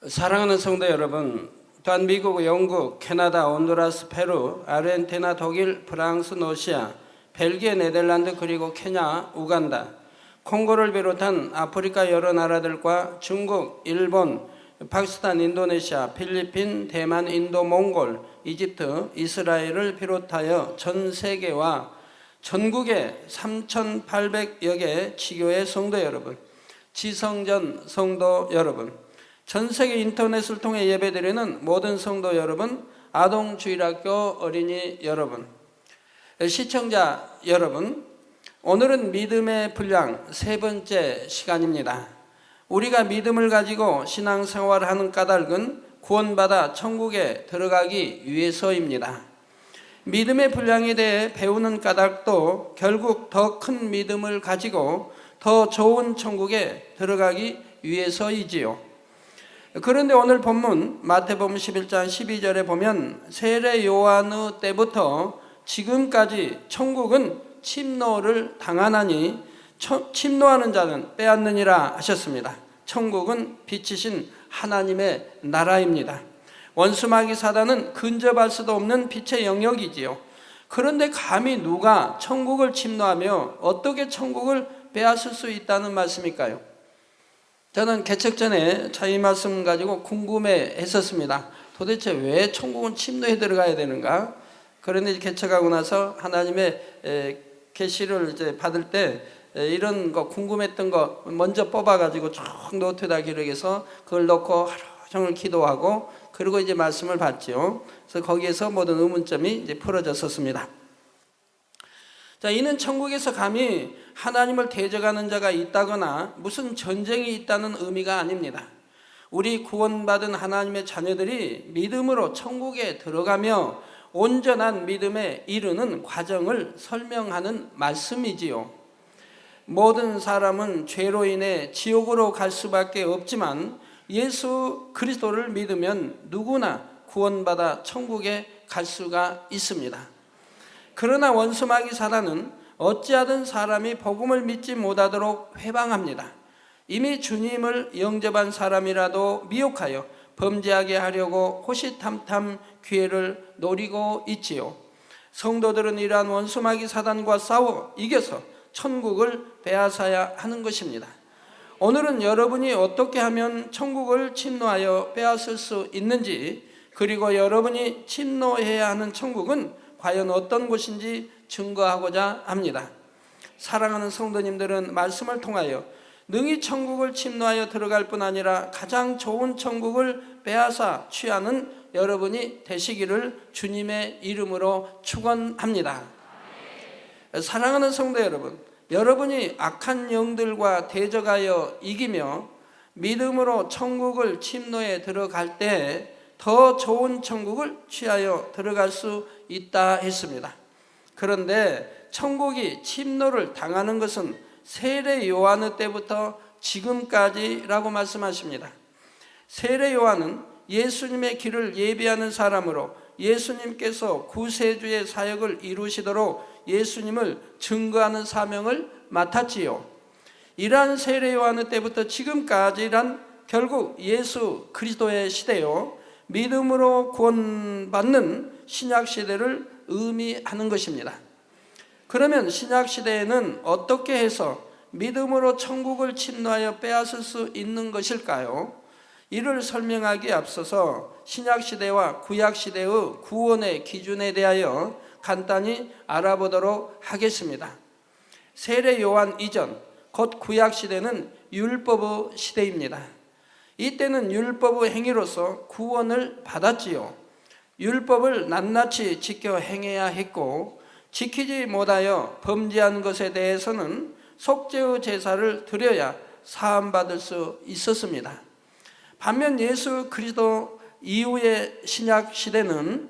사랑하는 성도 여러분, 또한 미국, 영국, 캐나다, 온두라스, 페루, 아르헨티나, 독일, 프랑스, 러시아, 벨기에, 네덜란드, 그리고 케냐, 우간다, 콩고를 비롯한 아프리카 여러 나라들과 중국, 일본, 파키스탄, 인도네시아, 필리핀, 대만, 인도, 몽골, 이집트, 이스라엘을 비롯하여 전 세계와 전국의 3,800여 개 지교의 성도 여러분, 지성전 성도 여러분, 전 세계 인터넷을 통해 예배드리는 모든 성도 여러분, 아동주일학교 어린이 여러분, 시청자 여러분, 오늘은 믿음의 분량 세 번째 시간입니다. 우리가 믿음을 가지고 신앙생활을 하는 까닭은 구원받아 천국에 들어가기 위해서입니다. 믿음의 분량에 대해 배우는 까닭도 결국 더 큰 믿음을 가지고 더 좋은 천국에 들어가기 위해서이지요. 그런데 오늘 본문 마태복음 11장 12절에 보면 세례 요한의 때부터 지금까지 천국은 침노를 당하나니 침노하는 자는 빼앗느니라 하셨습니다. 천국은 빛이신 하나님의 나라입니다. 원수마귀 사단은 근접할 수도 없는 빛의 영역이지요. 그런데 감히 누가 천국을 침노하며 어떻게 천국을 빼앗을 수 있다는 말씀일까요? 저는 개척 전에 이 말씀 가지고 궁금해 했었습니다. 도대체 왜 천국은 침노에 들어가야 되는가? 그런데 개척하고 나서 하나님의 계시를 이제 받을 때 이런 거 궁금했던 거 먼저 뽑아가지고 쭉 노트에다 기록해서 그걸 넣고 하루 종일 기도하고 그리고 이제 말씀을 받죠. 그래서 거기에서 모든 의문점이 이제 풀어졌었습니다. 자, 이는 천국에서 감히 하나님을 대적하는 자가 있다거나 무슨 전쟁이 있다는 의미가 아닙니다. 우리 구원받은 하나님의 자녀들이 믿음으로 천국에 들어가며 온전한 믿음에 이르는 과정을 설명하는 말씀이지요. 모든 사람은 죄로 인해 지옥으로 갈 수밖에 없지만 예수 그리스도를 믿으면 누구나 구원받아 천국에 갈 수가 있습니다. 그러나 원수마귀 사단은 어찌하든 사람이 복음을 믿지 못하도록 회방합니다. 이미 주님을 영접한 사람이라도 미혹하여 범죄하게 하려고 호시탐탐 기회를 노리고 있지요. 성도들은 이러한 원수마귀 사단과 싸워 이겨서 천국을 빼앗아야 하는 것입니다. 오늘은 여러분이 어떻게 하면 천국을 침노하여 빼앗을 수 있는지, 그리고 여러분이 침노해야 하는 천국은 과연 어떤 곳인지 증거하고자 합니다. 사랑하는 성도님들은 말씀을 통하여 능히 천국을 침노하여 들어갈 뿐 아니라 가장 좋은 천국을 빼앗아 취하는 여러분이 되시기를 주님의 이름으로 축원합니다. 사랑하는 성도 여러분, 여러분이 악한 영들과 대적하여 이기며 믿음으로 천국을 침노에 들어갈 때 더 좋은 천국을 취하여 들어갈 수 있다 했습니다. 그런데 천국이 침노를 당하는 것은 세례 요한의 때부터 지금까지라고 말씀하십니다. 세례 요한은 예수님의 길을 예비하는 사람으로 예수님께서 구세주의 사역을 이루시도록 예수님을 증거하는 사명을 맡았지요. 이러한 세례 요한의 때부터 지금까지란 결국 예수 그리스도의 시대요, 믿음으로 구원받는 신약시대를 의미하는 것입니다. 그러면 신약시대에는 어떻게 해서 믿음으로 천국을 침노하여 빼앗을 수 있는 것일까요? 이를 설명하기에 앞서서 신약시대와 구약시대의 구원의 기준에 대하여 간단히 알아보도록 하겠습니다. 세례 요한 이전, 곧 구약시대는 율법의 시대입니다. 이때는 율법의 행위로서 구원을 받았지요. 율법을 낱낱이 지켜 행해야 했고 지키지 못하여 범죄한 것에 대해서는 속죄의 제사를 드려야 사함받을 수 있었습니다. 반면 예수 그리스도 이후의 신약 시대는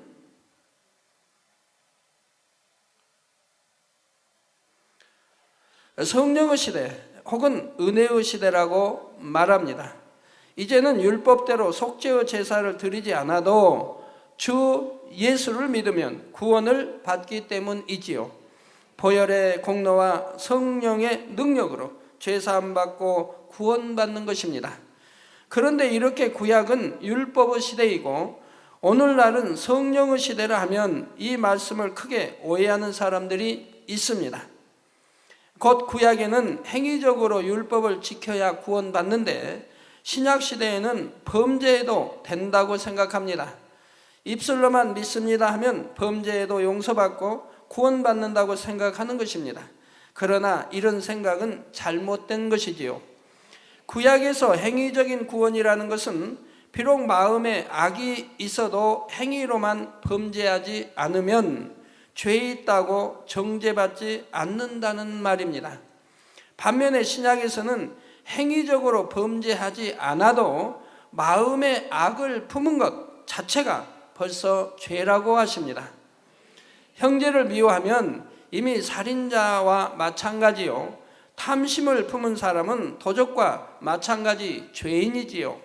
성령의 시대 혹은 은혜의 시대라고 말합니다. 이제는 율법대로 속죄의 제사를 드리지 않아도 주 예수를 믿으면 구원을 받기 때문이지요. 보혈의 공로와 성령의 능력으로 죄사함 받고 구원받는 것입니다. 그런데 이렇게 구약은 율법의 시대이고 오늘날은 성령의 시대라 하면 이 말씀을 크게 오해하는 사람들이 있습니다. 곧 구약에는 행위적으로 율법을 지켜야 구원받는데 신약 시대에는 범죄해도 된다고 생각합니다. 입술로만 믿습니다 하면 범죄해도 용서받고 구원받는다고 생각하는 것입니다. 그러나 이런 생각은 잘못된 것이지요. 구약에서 행위적인 구원이라는 것은 비록 마음에 악이 있어도 행위로만 범죄하지 않으면 죄 있다고 정죄받지 않는다는 말입니다. 반면에 신약에서는 행위적으로 범죄하지 않아도 마음에 악을 품은 것 자체가 벌써 죄라고 하십니다. 형제를 미워하면 이미 살인자와 마찬가지요, 탐심을 품은 사람은 도적과 마찬가지 죄인이지요.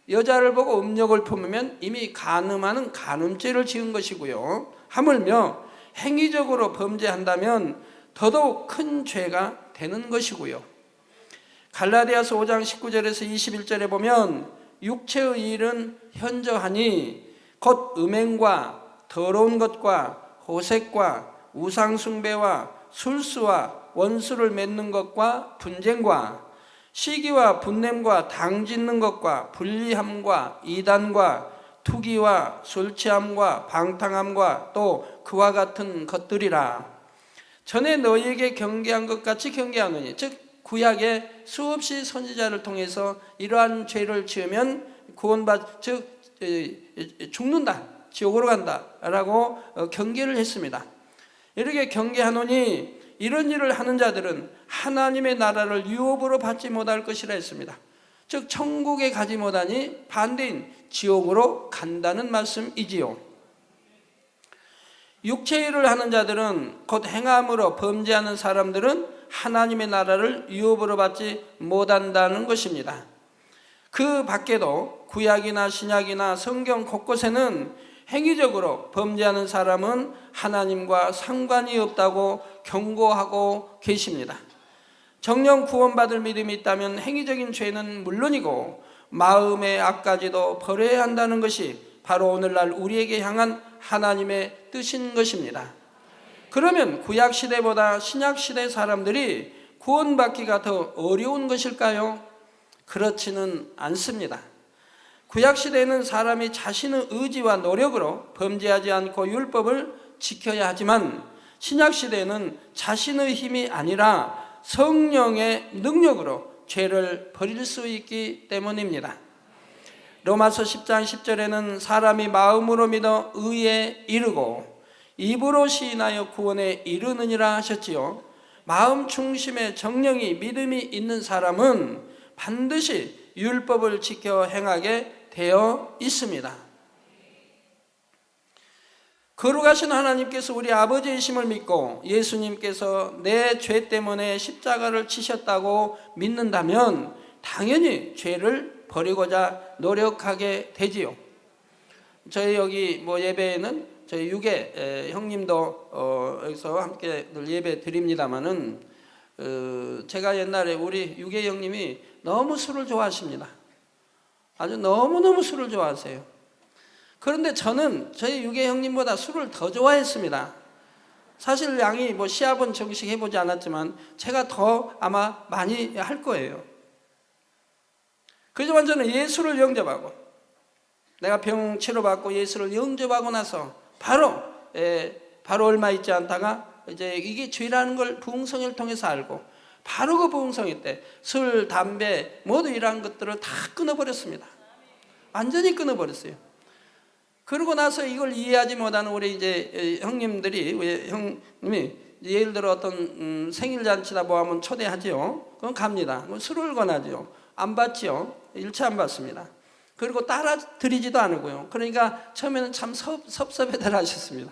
여자를 보고 음욕을 품으면 이미 간음하는 간음죄를 지은 것이고요. 하물며 행위적으로 범죄한다면 더더욱 큰 죄가 되는 것이고요. 갈라디아서 5장 19절에서 21절에 보면 육체의 일은 현저하니 곧 음행과 더러운 것과 호색과 우상숭배와 술수와 원수를 맺는 것과 분쟁과 시기와 분냄과 당짓는 것과 불리함과 이단과 투기와 술취함과 방탕함과 또 그와 같은 것들이라. 전에 너희에게 경계한 것 같이 경계하노니, 즉 구약에 수없이 선지자를 통해서 이러한 죄를 지으면 즉 죽는다, 지옥으로 간다라고 경계를 했습니다. 이렇게 경계하노니 이런 일을 하는 자들은 하나님의 나라를 유업으로 받지 못할 것이라 했습니다. 즉 천국에 가지 못하니 반대인 지옥으로 간다는 말씀이지요. 육체 일을 하는 자들은, 곧 행함으로 범죄하는 사람들은 하나님의 나라를 유업으로 받지 못한다는 것입니다. 그 밖에도 구약이나 신약이나 성경 곳곳에는 행위적으로 범죄하는 사람은 하나님과 상관이 없다고 경고하고 계십니다. 정령 구원받을 믿음이 있다면 행위적인 죄는 물론이고 마음의 악까지도 버려야 한다는 것이 바로 오늘날 우리에게 향한 하나님의 뜻인 것입니다. 그러면 구약시대보다 신약시대 사람들이 구원받기가 더 어려운 것일까요? 그렇지는 않습니다. 구약시대에는 사람이 자신의 의지와 노력으로 범죄하지 않고 율법을 지켜야 하지만 신약시대에는 자신의 힘이 아니라 성령의 능력으로 죄를 버릴 수 있기 때문입니다. 로마서 10장 10절에는 사람이 마음으로 믿어 의에 이르고 입으로 시인하여 구원에 이르느니라 하셨지요. 마음 중심의 정령이 믿음이 있는 사람은 반드시 율법을 지켜 행하게 되어 있습니다. 거룩하신 하나님께서 우리 아버지이심을 믿고 예수님께서 내 죄 때문에 십자가를 지셨다고 믿는다면 당연히 죄를 버리고자 노력하게 되지요. 저희 여기 예배에는 저희 유괴 형님도 여기서 함께 늘 예배 드립니다만은 제가 옛날에 우리 유괴 형님이 너무 술을 좋아하십니다. 아주 너무너무 술을 좋아하세요. 그런데 저는 저희 유괴 형님보다 술을 더 좋아했습니다. 사실 양이 시합은 정식 해보지 않았지만 제가 더 아마 많이 할 거예요. 그렇지만 저는 예수를 영접하고 내가 병 치료받고 예수를 영접하고 나서 바로 얼마 있지 않다가 이제 이게 죄라는 걸 부흥성회를 통해서 알고 바로 그 부흥성회 때 술, 담배 모두 이러한 것들을 다 끊어버렸습니다. 완전히 끊어버렸어요. 그러고 나서 이걸 이해하지 못하는 우리 이제 형님들이, 형님이 예를 들어 어떤 생일잔치다 하면 초대하지요. 그건 갑니다. 술을 권하죠. 안 받지요. 일체 안 받습니다. 그리고 따라 드리지도 않고요. 그러니까 처음에는 참 섭섭해들 하셨습니다.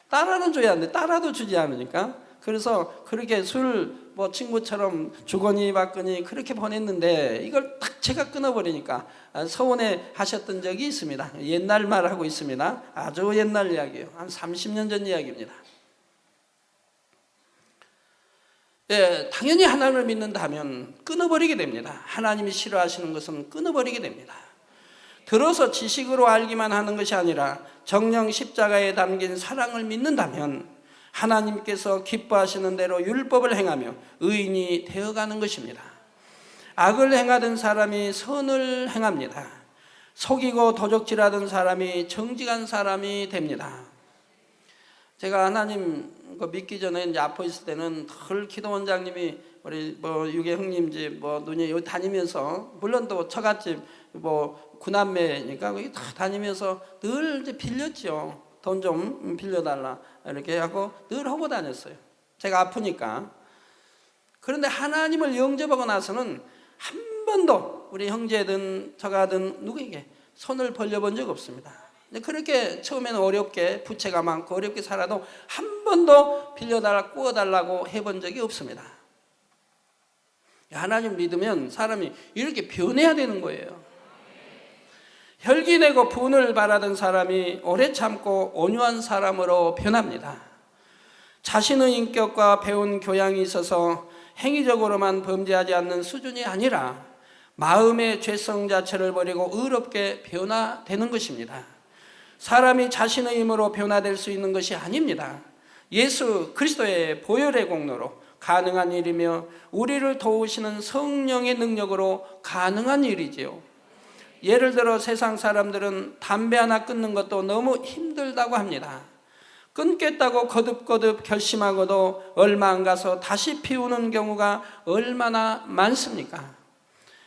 따라는 줘야 하는데 따라도 주지 않으니까. 그래서 그렇게 술 친구처럼 주거니 받거니 그렇게 보냈는데 이걸 딱 제가 끊어버리니까 서운해 하셨던 적이 있습니다. 옛날 말하고 있습니다. 아주 옛날 이야기예요. 한 30년 전 이야기입니다. 당연히 하나님을 믿는다면 끊어버리게 됩니다. 하나님이 싫어하시는 것은 끊어버리게 됩니다. 들어서 지식으로 알기만 하는 것이 아니라 정령 십자가에 담긴 사랑을 믿는다면 하나님께서 기뻐하시는 대로 율법을 행하며 의인이 되어가는 것입니다. 악을 행하던 사람이 선을 행합니다. 속이고 도적질하던 사람이 정직한 사람이 됩니다. 제가 하나님 믿기 전에 이제 아파 있을 때는 늘 기도원장님이 우리 유계 형님 눈이 여기 다니면서, 물론 또 처갓집 구남매니까 거기 다 다니면서 늘 이제 빌렸죠. 돈 좀 빌려달라 이렇게 하고 늘 하고 다녔어요. 제가 아프니까. 그런데 하나님을 영접하고 나서는 한 번도 우리 형제든 저가든 누구에게 손을 벌려본 적 없습니다. 그렇게 처음에는 어렵게 부채가 많고 어렵게 살아도 한 번도 빌려달라 구워달라고 해본 적이 없습니다. 하나님 믿으면 사람이 이렇게 변해야 되는 거예요. 혈기내고 분을 바라던 사람이 오래 참고 온유한 사람으로 변합니다. 자신의 인격과 배운 교양이 있어서 행위적으로만 범죄하지 않는 수준이 아니라 마음의 죄성 자체를 버리고 의롭게 변화되는 것입니다. 사람이 자신의 힘으로 변화될 수 있는 것이 아닙니다. 예수 그리스도의 보혈의 공로로 가능한 일이며 우리를 도우시는 성령의 능력으로 가능한 일이지요. 예를 들어 세상 사람들은 담배 하나 끊는 것도 너무 힘들다고 합니다. 끊겠다고 거듭거듭 결심하고도 얼마 안 가서 다시 피우는 경우가 얼마나 많습니까?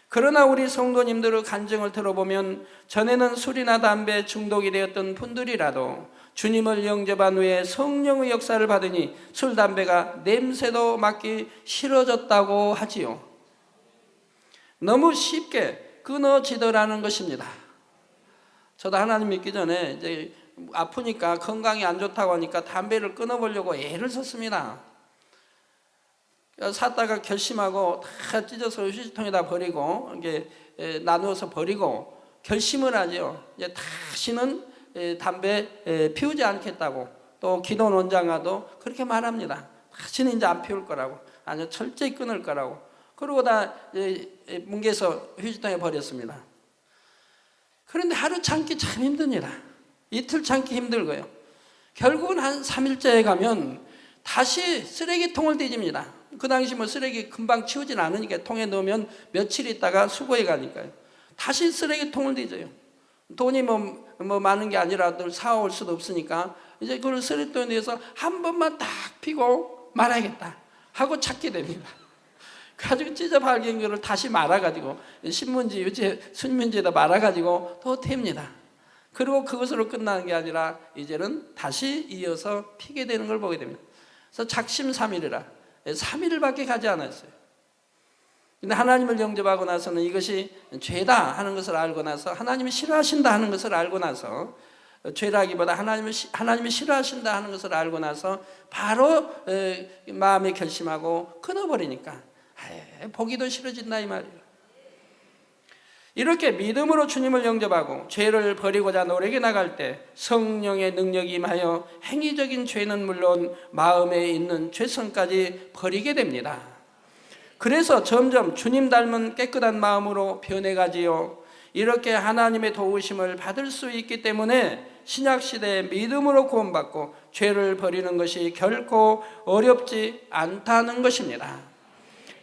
그러나 우리 성도님들의 간증을 들어보면 전에는 술이나 담배 중독이 되었던 분들이라도 주님을 영접한 후에 성령의 역사를 받으니 술, 담배가 냄새도 맡기 싫어졌다고 하지요. 너무 쉽게 끊어지더라는 것입니다. 저도 하나님 믿기 전에 이제 아프니까 건강이 안 좋다고 하니까 담배를 끊어보려고 애를 썼습니다. 샀다가 결심하고 다 찢어서 휴지통에다 버리고 이게 나누어서 버리고 결심을 하죠. 이제 다시는 담배 피우지 않겠다고. 또 기도원 원장과도 그렇게 말합니다. 다시는 이제 안 피울 거라고, 아주 철저히 끊을 거라고. 그러고 다 뭉개서 휴지통에 버렸습니다. 그런데 하루 참기 참 힘듭니다. 이틀 참기 힘들고요. 결국은 한 3일째에 가면 다시 쓰레기통을 뒤집니다. 그 당시 쓰레기 금방 치우진 않으니까 통에 넣으면 며칠 있다가 수거해 가니까요. 다시 쓰레기통을 뒤져요. 돈이 많은 게 아니라 늘 사올 수도 없으니까 이제 그걸 쓰레기통에 넣어서 한 번만 딱 피고 말아야겠다 하고 찾게 됩니다. 가지고 찢어 발견 거를 다시 말아가지고 신문지, 유체, 순문지에다 말아가지고 또 탭니다. 그리고 그것으로 끝나는 게 아니라 이제는 다시 이어서 피게 되는 걸 보게 됩니다. 그래서 작심삼일이라 3일밖에 가지 않았어요. 근데 하나님을 영접하고 나서는 이것이 죄다 하는 것을 알고 나서, 하나님이 싫어하신다 하는 것을 알고 나서, 죄라기보다 하나님이 싫어하신다 하는 것을 알고 나서 바로 마음에 결심하고 끊어버리니까 보기도 싫어진다 이 말이에요. 이렇게 믿음으로 주님을 영접하고 죄를 버리고자 노력해 나갈 때 성령의 능력이 임하여 행위적인 죄는 물론 마음에 있는 죄성까지 버리게 됩니다. 그래서 점점 주님 닮은 깨끗한 마음으로 변해가지요. 이렇게 하나님의 도우심을 받을 수 있기 때문에 신약시대에 믿음으로 구원받고 죄를 버리는 것이 결코 어렵지 않다는 것입니다.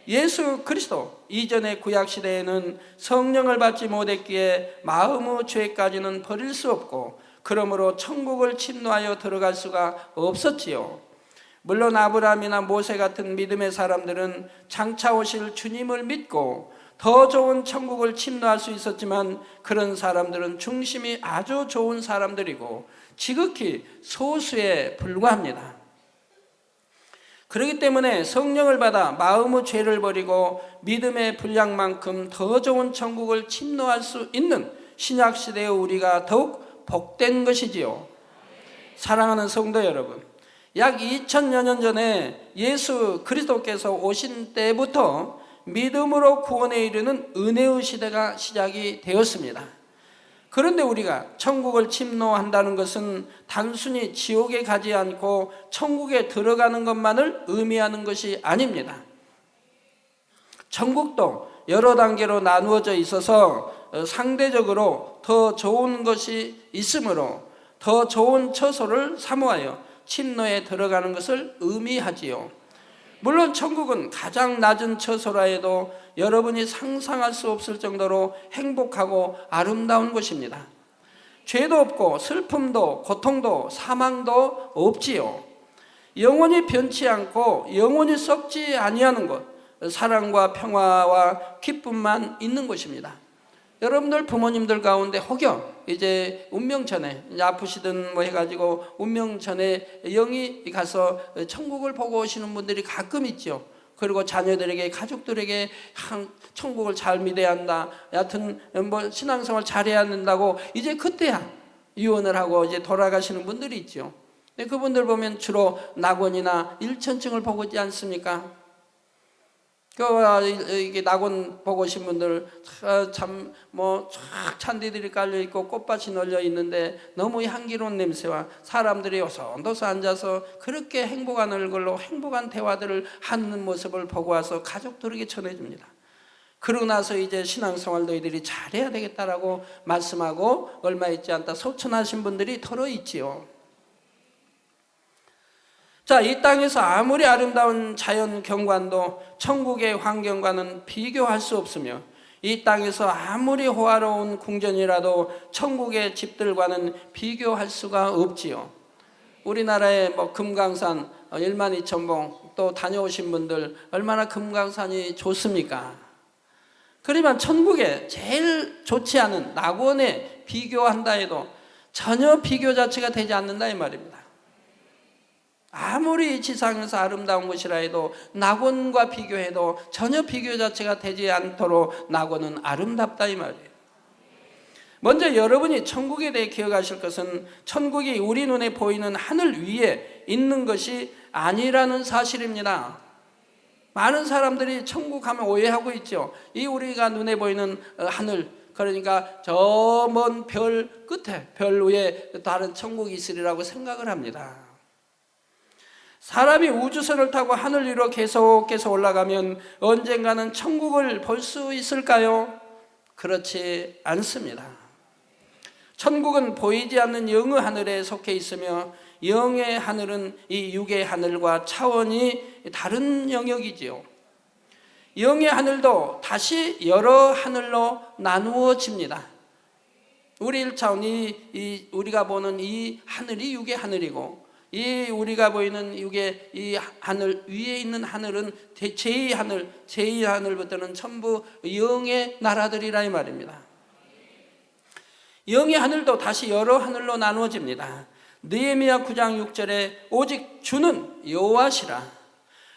예수 그리스도 이전의 구약시대에는 성령을 받지 못했기에 마음의 죄까지는 버릴 수 없고 그러므로 천국을 침노하여 들어갈 수가 없었지요. 물론 아브라함이나 모세 같은 믿음의 사람들은 장차 오실 주님을 믿고 더 좋은 천국을 침노할 수 있었지만 그런 사람들은 중심이 아주 좋은 사람들이고 지극히 소수에 불과합니다. 그렇기 때문에 성령을 받아 마음의 죄를 버리고 믿음의 분량만큼 더 좋은 천국을 침노할 수 있는 신약시대의 우리가 더욱 복된 것이지요. 사랑하는 성도 여러분, 약 2000여 년 전에 예수 그리스도께서 오신 때부터 믿음으로 구원에 이르는 은혜의 시대가 시작이 되었습니다. 그런데 우리가 천국을 침노한다는 것은 단순히 지옥에 가지 않고 천국에 들어가는 것만을 의미하는 것이 아닙니다. 천국도 여러 단계로 나누어져 있어서 상대적으로 더 좋은 것이 있으므로 더 좋은 처소를 사모하여 침노에 들어가는 것을 의미하지요. 물론 천국은 가장 낮은 처소라 해도 여러분이 상상할 수 없을 정도로 행복하고 아름다운 곳입니다. 죄도 없고 슬픔도 고통도 사망도 없지요. 영원히 변치 않고 영원히 썩지 아니하는 곳, 사랑과 평화와 기쁨만 있는 곳입니다. 여러분들 부모님들 가운데 혹여 이제 운명전에 이제 아프시든 뭐 해가지고 운명전에 영이 가서 천국을 보고 오시는 분들이 가끔 있죠. 그리고 자녀들에게 가족들에게 천국을 잘 믿어야 한다. 여하튼 뭐 신앙생활 잘해야 한다고 이제 그때야 유언을 하고 이제 돌아가시는 분들이 있죠. 근데 그분들 보면 주로 낙원이나 일천층을 보고 있지 않습니까? 이게 낙원 보고 오신 분들 참 뭐 쫙 잔디들이 깔려 있고 꽃밭이 널려 있는데 너무 향기로운 냄새와 사람들이 오손도손 앉아서 그렇게 행복한 얼굴로 행복한 대화들을 하는 모습을 보고 와서 가족들에게 전해줍니다. 그러고 나서 이제 신앙생활 너희들이 잘해야 되겠다라고 말씀하고 얼마 있지 않다 소천하신 분들이 털어 있지요. 자, 이 땅에서 아무리 아름다운 자연 경관도 천국의 환경과는 비교할 수 없으며 이 땅에서 아무리 호화로운 궁전이라도 천국의 집들과는 비교할 수가 없지요. 우리나라의 뭐 금강산 12,000봉 또 다녀오신 분들 얼마나 금강산이 좋습니까? 그러면 천국에 제일 좋지 않은 낙원에 비교한다 해도 전혀 비교 자체가 되지 않는다 이 말입니다. 아무리 지상에서 아름다운 곳이라 해도 낙원과 비교해도 전혀 비교 자체가 되지 않도록 낙원은 아름답다 이 말이에요. 먼저 여러분이 천국에 대해 기억하실 것은 천국이 우리 눈에 보이는 하늘 위에 있는 것이 아니라는 사실입니다. 많은 사람들이 천국 하면 오해하고 있죠. 이 우리가 눈에 보이는 하늘, 그러니까 저 먼 별 끝에 별 위에 다른 천국이 있으리라고 생각을 합니다. 사람이 우주선을 타고 하늘 위로 계속 올라가면 언젠가는 천국을 볼 수 있을까요? 그렇지 않습니다. 천국은 보이지 않는 영의 하늘에 속해 있으며 영의 하늘은 이 육의 하늘과 차원이 다른 영역이지요. 영의 하늘도 다시 여러 하늘로 나누어집니다. 우리 1차원 우리가 보는 이 하늘이 육의 하늘이고 이 우리가 보이는 육의 이 하늘 위에 있는 하늘은 제2 하늘부터는 전부 영의 나라들이라 이 말입니다. 영의 하늘도 다시 여러 하늘로 나누어집니다. 느헤미야 9장 6절에 오직 주는 여호와시라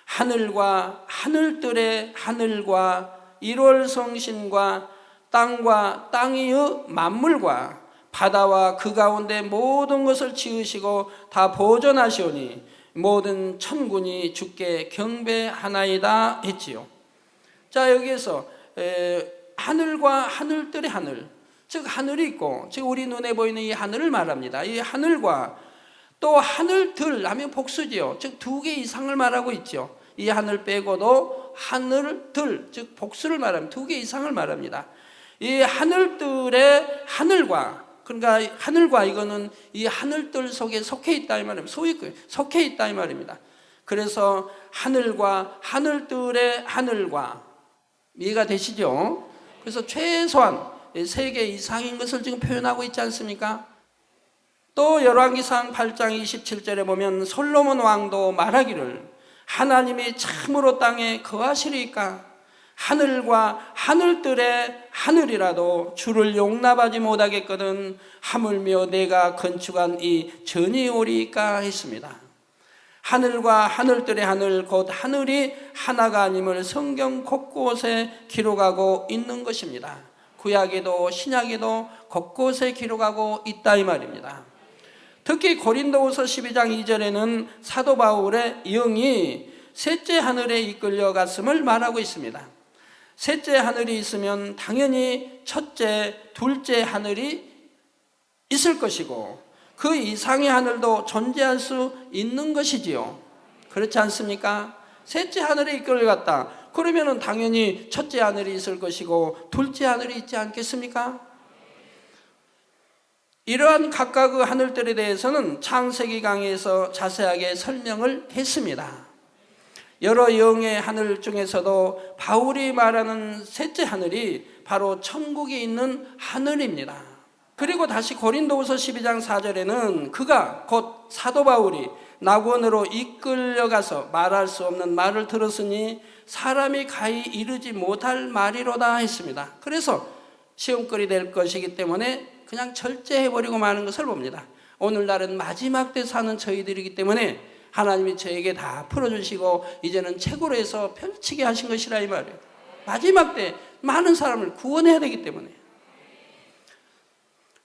하늘과 하늘들의 하늘과 일월성신과 땅과 땅의 만물과 바다와 그 가운데 모든 것을 지으시고 다 보존하시오니 모든 천군이 주께 경배하나이다 했지요. 자, 여기에서 하늘과 하늘들의 하늘, 즉 하늘이 있고 즉 우리 눈에 보이는 이 하늘을 말합니다. 이 하늘과 또 하늘들 하면 복수지요. 즉 2개 이상을 말하고 있죠. 이 하늘 빼고도 하늘들, 즉 복수를 말합니다. 2개 이상을 말합니다. 이 하늘들의 하늘과 그러니까 하늘과 이거는 이 하늘들 속에 속해 있다 이 말입니다. 속해 있다 이 말입니다. 그래서 하늘과 하늘들의 하늘과 이해가 되시죠? 그래서 최소한 3개 이상인 것을 지금 표현하고 있지 않습니까? 또 열왕기상 8장 27절에 보면 솔로몬 왕도 말하기를 하나님이 참으로 땅에 거하시리까 하늘과 하늘들의 하늘이라도 주를 용납하지 못하겠거든 하물며 내가 건축한 이 전이 오리까 했습니다. 하늘과 하늘들의 하늘 곧 하늘이 하나가 아님을 성경 곳곳에 기록하고 있는 것입니다. 구약에도 신약에도 곳곳에 기록하고 있다 이 말입니다. 특히 고린도후서 12장 2절에는 사도 바울의 영이 셋째 하늘에 이끌려 갔음을 말하고 있습니다. 셋째 하늘이 있으면 당연히 첫째, 둘째 하늘이 있을 것이고 그 이상의 하늘도 존재할 수 있는 것이지요. 그렇지 않습니까? 셋째 하늘에 이끌려갔다. 그러면은 당연히 첫째 하늘이 있을 것이고 둘째 하늘이 있지 않겠습니까? 이러한 각각의 하늘들에 대해서는 창세기 강의에서 자세하게 설명을 했습니다. 여러 영의 하늘 중에서도 바울이 말하는 셋째 하늘이 바로 천국에 있는 하늘입니다. 그리고 다시 고린도후서 12장 4절에는 그가 곧 사도 바울이 낙원으로 이끌려가서 말할 수 없는 말을 들었으니 사람이 가히 이르지 못할 말이로다 했습니다. 그래서 시험거리 될 것이기 때문에 그냥 절제해버리고 마는 것을 봅니다. 오늘날은 마지막 때 사는 저희들이기 때문에 하나님이 저에게 다 풀어주시고 이제는 책으로 해서 펼치게 하신 것이라 이 말이에요. 마지막 때 많은 사람을 구원해야 되기 때문에.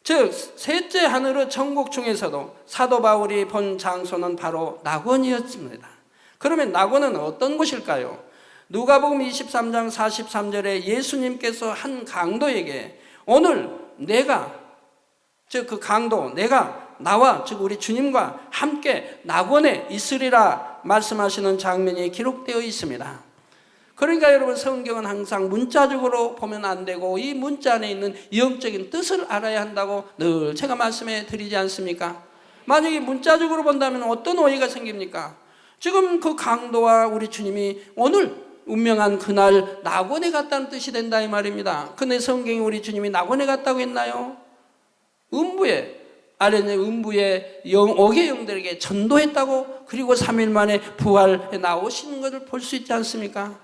즉 셋째 하늘의 천국 중에서도 사도 바울이 본 장소는 바로 낙원이었습니다. 그러면 낙원은 어떤 곳일까요? 누가복음 23장 43절에 예수님께서 한 강도에게 오늘 내가 즉 그 강도 내가 나와 즉 우리 주님과 함께 낙원에 있으리라 말씀하시는 장면이 기록되어 있습니다. 그러니까 여러분 성경은 항상 문자적으로 보면 안 되고 이 문자 안에 있는 영적인 뜻을 알아야 한다고 늘 제가 말씀해 드리지 않습니까? 만약에 문자적으로 본다면 어떤 오해가 생깁니까? 지금 그 강도와 우리 주님이 오늘 운명한 그날 낙원에 갔다는 뜻이 된다 이 말입니다. 근데 성경이 우리 주님이 낙원에 갔다고 했나요? 음부에 아련의 음부의 옥의 영들에게 전도했다고 그리고 3일 만에 부활해 나오시는 것을 볼 수 있지 않습니까?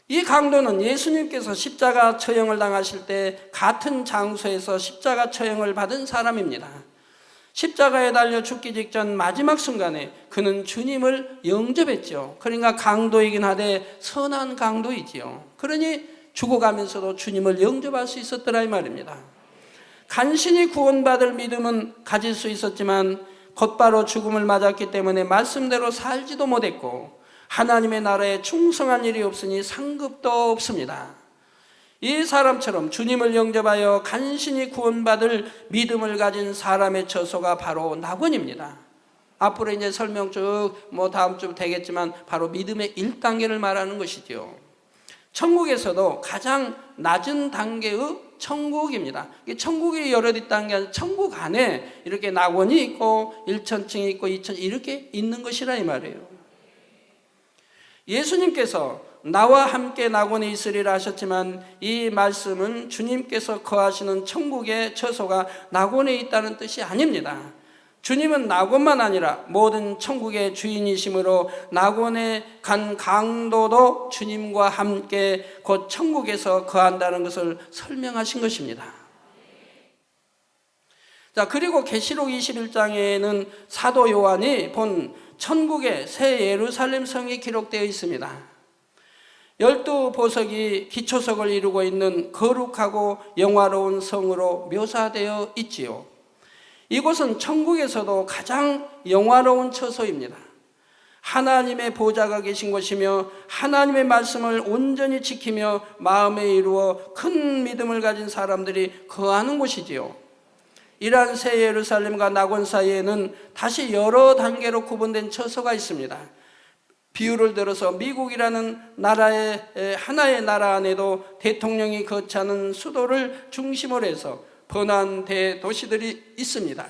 이 강도는 예수님께서 십자가 처형을 당하실 때 같은 장소에서 십자가 처형을 받은 사람입니다. 십자가에 달려 죽기 직전 마지막 순간에 그는 주님을 영접했죠. 그러니까 강도이긴 하되 선한 강도이지요. 그러니 죽어가면서도 주님을 영접할 수 있었더라 이 말입니다. 간신히 구원받을 믿음은 가질 수 있었지만 곧바로 죽음을 맞았기 때문에 말씀대로 살지도 못했고 하나님의 나라에 충성한 일이 없으니 상급도 없습니다. 이 사람처럼 주님을 영접하여 간신히 구원받을 믿음을 가진 사람의 처소가 바로 낙원입니다. 앞으로 이제 설명 쭉 다음 주 되겠지만 바로 믿음의 1단계를 말하는 것이죠. 천국에서도 가장 낮은 단계의 천국입니다. 천국이 여러 단계 아니라 천국 안에 이렇게 낙원이 있고 1천층이 있고 2천 이렇게 있는 것이라 이 말이에요. 예수님께서 나와 함께 낙원에 있으리라 하셨지만 이 말씀은 주님께서 거하시는 천국의 처소가 낙원에 있다는 뜻이 아닙니다. 주님은 낙원만 아니라 모든 천국의 주인이시므로 낙원에 간 강도도 주님과 함께 곧 천국에서 거한다는 것을 설명하신 것입니다. 자, 그리고 계시록 21장에는 사도 요한이 본 천국의 새 예루살렘 성이 기록되어 있습니다. 12보석이 기초석을 이루고 있는 거룩하고 영화로운 성으로 묘사되어 있지요. 이곳은 천국에서도 가장 영화로운 처소입니다. 하나님의 보좌가 계신 곳이며 하나님의 말씀을 온전히 지키며 마음에 이루어 큰 믿음을 가진 사람들이 거하는 곳이지요. 이러한 새 예루살렘과 낙원 사이에는 다시 여러 단계로 구분된 처소가 있습니다. 비유를 들어서 미국이라는 나라의 하나의 나라 안에도 대통령이 거처하는 수도를 중심으로 해서 번화한 대도시들이 있습니다.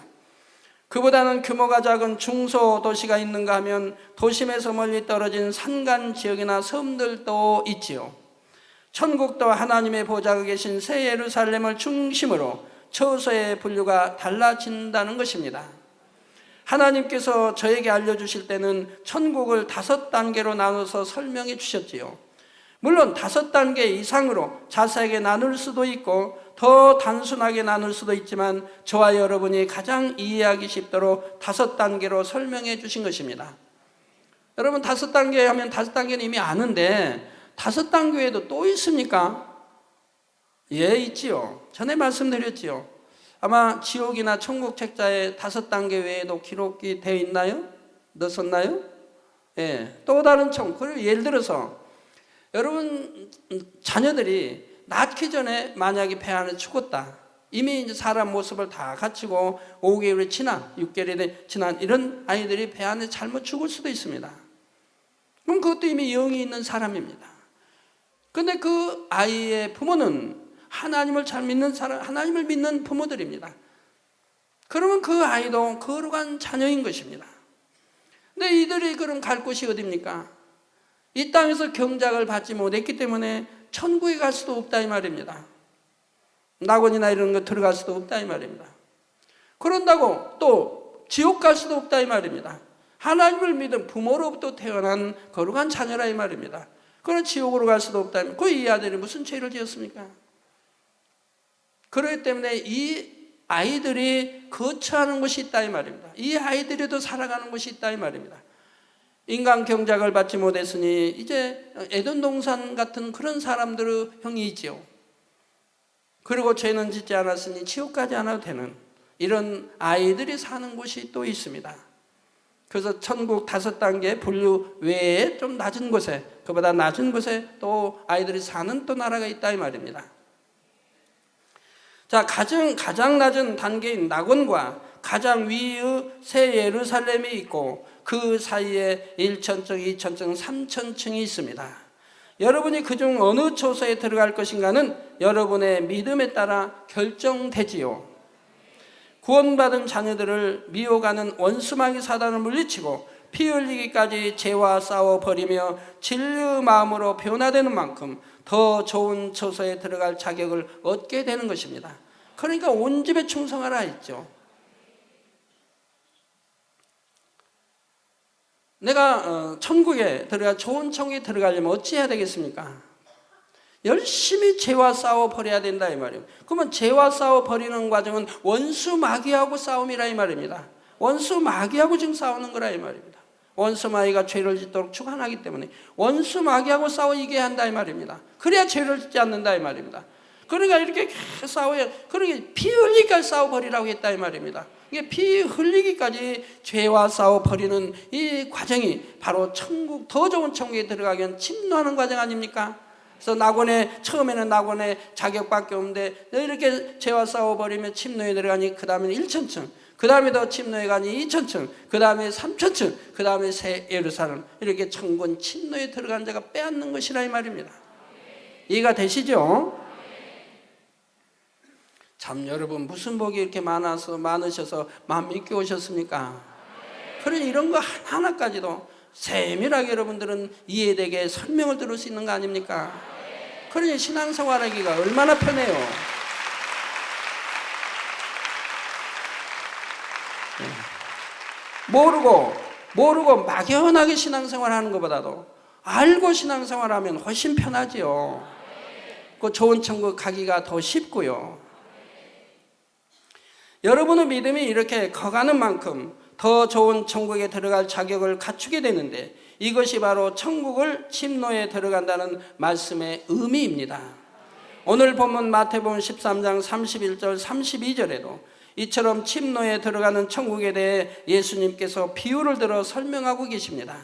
그보다는 규모가 작은 중소도시가 있는가 하면 도심에서 멀리 떨어진 산간 지역이나 섬들도 있지요. 천국도 하나님의 보좌가 계신 새 예루살렘을 중심으로 처소의 분류가 달라진다는 것입니다. 하나님께서 저에게 알려주실 때는 천국을 5단계로 나눠서 설명해 주셨지요. 물론 5단계 이상으로 자세하게 나눌 수도 있고 더 단순하게 나눌 수도 있지만 저와 여러분이 가장 이해하기 쉽도록 5단계로 설명해 주신 것입니다. 여러분 5단계 하면 5단계는 이미 아는데 5단계 외에도 또 있습니까? 예, 있지요. 전에 말씀드렸지요. 아마 지옥이나 천국 책자에 5단계 외에도 기록이 되어 있나요? 넣었나요? 예, 또 다른 천국. 그리고 예를 들어서 여러분 자녀들이 낳기 전에 만약에 배 안에 죽었다. 이미 이제 사람 모습을 다 갖추고 5개월이 지난 6개월이 지난 이런 아이들이 배 안에 잘못 죽을 수도 있습니다. 그럼 그것도 이미 영이 있는 사람입니다. 근데 그 아이의 부모는 하나님을 잘 믿는 사람, 하나님을 믿는 부모들입니다. 그러면 그 아이도 거룩한 자녀인 것입니다. 근데 이들이 그럼 갈 곳이 어디입니까? 이 땅에서 경작을 받지 못했기 때문에 천국에 갈 수도 없다 이 말입니다. 낙원이나 이런 거 들어갈 수도 없다 이 말입니다. 그런다고 또 지옥 갈 수도 없다 이 말입니다. 하나님을 믿은 부모로부터 태어난 거룩한 자녀라 이 말입니다. 그럼 지옥으로 갈 수도 없다. 그 이 아들이 무슨 죄를 지었습니까? 그렇기 때문에 이 아이들이 거처하는 것이 있다 이 말입니다. 이 아이들에도 살아가는 것이 있다 이 말입니다. 인간 경작을 받지 못했으니 이제 에덴 동산 같은 그런 사람들의 형이 있지요. 그리고 죄는 짓지 않았으니 지옥 가지 않아도 되는 이런 아이들이 사는 곳이 또 있습니다. 그래서 천국 5단계 분류 외에 좀 낮은 곳에, 그보다 낮은 곳에 또 아이들이 사는 또 나라가 있다 이 말입니다. 자, 가장 낮은 단계인 낙원과 가장 위의 새 예루살렘이 있고 그 사이에 1천층, 2천층, 3천층이 있습니다. 여러분이 그중 어느 초소에 들어갈 것인가는 여러분의 믿음에 따라 결정되지요. 구원받은 자녀들을 미워가는 원수마귀 사단을 물리치고 피 흘리기까지 죄와 싸워버리며 진리의 마음으로 변화되는 만큼 더 좋은 처소에 들어갈 자격을 얻게 되는 것입니다. 그러니까 온 집에 충성하라 했죠. 내가 천국에 들어가 좋은 천국에 들어가려면 어찌해야 되겠습니까? 열심히 죄와 싸워버려야 된다 이 말이에요. 그러면 죄와 싸워버리는 과정은 원수 마귀하고 싸움이라 이 말입니다. 원수 마귀하고 지금 싸우는 거라 이 말입니다. 원수 마귀가 죄를 짓도록 주관하기 때문에 원수 마귀하고 싸워 이겨야 한다 이 말입니다. 그래야 죄를 짓지 않는다 이 말입니다. 그러니까 이렇게 계속 싸워야, 그러니까 피 흘리기까지 싸워버리라고 했다 이 말입니다. 이게 피 흘리기까지 죄와 싸워버리는 이 과정이 바로 천국, 더 좋은 천국에 들어가기 위한 침노하는 과정 아닙니까? 그래서 낙원에, 처음에는 낙원에 자격밖에 없는데 이렇게 죄와 싸워버리면 침노에 들어가니 그 다음에 1천층, 그 다음에 더 침노에 가니 2천층, 그 다음에 3천층, 그 다음에 새 예루살렘, 이렇게 천군 침노에 들어간 자가 빼앗는 것이라 이 말입니다. 이해가 되시죠? 참 여러분 무슨 복이 이렇게 많으셔서 마음 믿게 오셨습니까? 그러니 이런 거 하나까지도 세밀하게 여러분들은 이해되게 설명을 들을 수 있는 거 아닙니까? 그러니 신앙생활하기가 얼마나 편해요. 모르고 막연하게 신앙생활하는 것보다도 알고 신앙생활하면 훨씬 편하지요. 그 좋은 천국 가기가 더 쉽고요. 여러분의 믿음이 이렇게 커가는 만큼 더 좋은 천국에 들어갈 자격을 갖추게 되는데 이것이 바로 천국을 침노에 들어간다는 말씀의 의미입니다. 오늘 본문 마태복음 13장 31절 32절에도 이처럼 침노에 들어가는 천국에 대해 예수님께서 비유를 들어 설명하고 계십니다.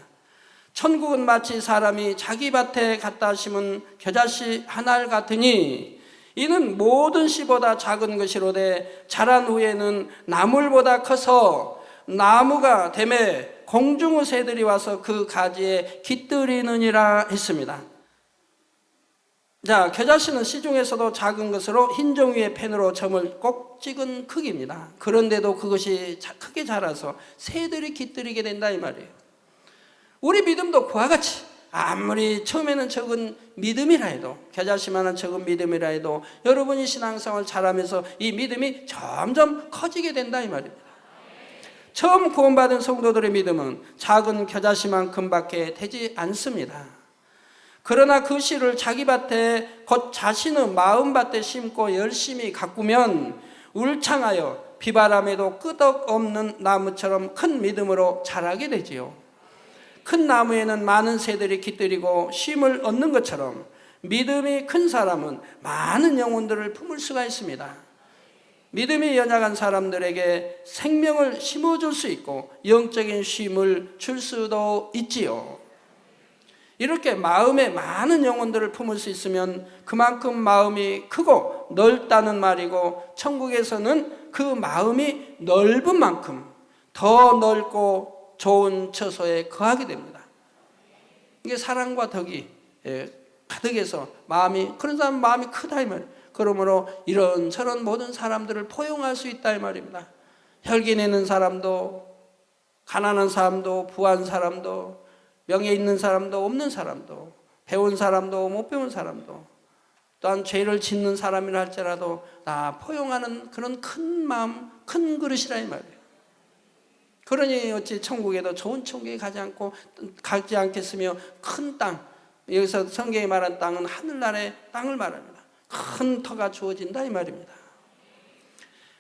천국은 마치 사람이 자기 밭에 갖다 심은 겨자씨 한 알 같으니 이는 모든 씨보다 작은 것이로되 자란 후에는 나물보다 커서 나무가 되매 공중의 새들이 와서 그 가지에 깃들이느니라 했습니다. 자, 겨자씨는 시중에서도 작은 것으로 흰종 위에 펜으로 점을 꼭 찍은 크기입니다. 그런데도 그것이 크게 자라서 새들이 깃들이게 된다 이 말이에요. 우리 믿음도 그와 같이 아무리 처음에는 적은 믿음이라 해도, 겨자씨만한 적은 믿음이라 해도 여러분이 신앙생활 잘하면서 이 믿음이 점점 커지게 된다 이 말입니다. 처음 구원받은 성도들의 믿음은 작은 겨자씨만큼밖에 되지 않습니다. 그러나 그 씨를 자기 밭에 곧 자신의 마음밭에 심고 열심히 가꾸면 울창하여 비바람에도 끄덕없는 나무처럼 큰 믿음으로 자라게 되지요. 큰 나무에는 많은 새들이 깃들이고 쉼을 얻는 것처럼 믿음이 큰 사람은 많은 영혼들을 품을 수가 있습니다. 믿음이 연약한 사람들에게 생명을 심어줄 수 있고 영적인 쉼을 줄 수도 있지요. 이렇게 마음에 많은 영혼들을 품을 수 있으면 그만큼 마음이 크고 넓다는 말이고, 천국에서는 그 마음이 넓은 만큼 더 넓고 좋은 처소에 거하게 됩니다. 이게 사랑과 덕이 가득해서 그런 사람 마음이 크다 이 말이에요. 그러므로 이런저런 모든 사람들을 포용할 수 있다 이 말입니다. 혈기 내는 사람도, 가난한 사람도, 부한 사람도, 명예 있는 사람도, 없는 사람도, 배운 사람도, 못 배운 사람도, 또한 죄를 짓는 사람이라 할지라도 다 포용하는 그런 큰 마음, 큰 그릇이라 이 말이에요. 그러니 어찌 천국에도 좋은 천국에 가지 않겠으며 큰 땅, 여기서 성경이 말한 땅은 하늘나라의 땅을 말합니다. 큰 터가 주어진다 이 말입니다.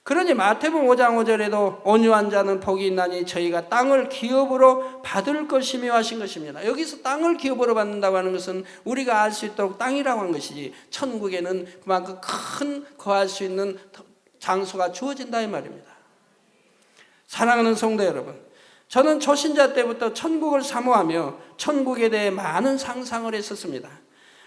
그러니 마태복음 5장 5절에도 온유한 자는 복이 있나니 저희가 땅을 기업으로 받을 것이며 하신 것입니다. 여기서 땅을 기업으로 받는다고 하는 것은 우리가 알 수 있도록 땅이라고 하는 것이지, 천국에는 그만큼 큰 거할 수 있는 장소가 주어진다 이 말입니다. 사랑하는 성도 여러분, 저는 초신자 때부터 천국을 사모하며 천국에 대해 많은 상상을 했었습니다.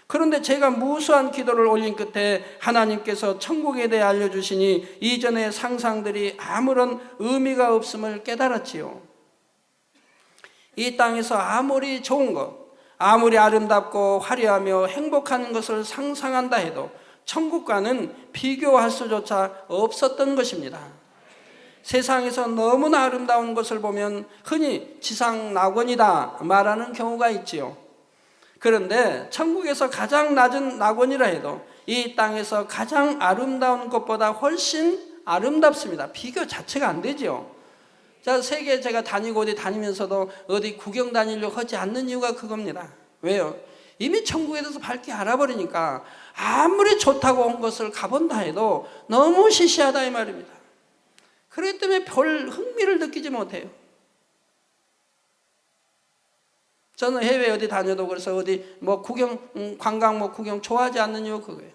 그런데 제가 무수한 기도를 올린 끝에 하나님께서 천국에 대해 알려주시니 이전의 상상들이 아무런 의미가 없음을 깨달았지요. 이 땅에서 아무리 좋은 것, 아무리 아름답고 화려하며 행복한 것을 상상한다 해도 천국과는 비교할 수조차 없었던 것입니다. 세상에서 너무나 아름다운 것을 보면 흔히 지상 낙원이다 말하는 경우가 있지요. 그런데 천국에서 가장 낮은 낙원이라 해도 이 땅에서 가장 아름다운 것보다 훨씬 아름답습니다. 비교 자체가 안 되죠. 자, 세계 제가 다니고 어디 다니면서도 어디 구경 다니려고 하지 않는 이유가 그겁니다. 왜요? 이미 천국에 대해서 밝게 알아버리니까 아무리 좋다고 온 것을 가본다 해도 너무 시시하다 이 말입니다. 그렇기 때문에 별 흥미를 느끼지 못해요. 저는 해외 어디 다녀도 그래서 어디 관광 구경 좋아하지 않는 이유 그거예요.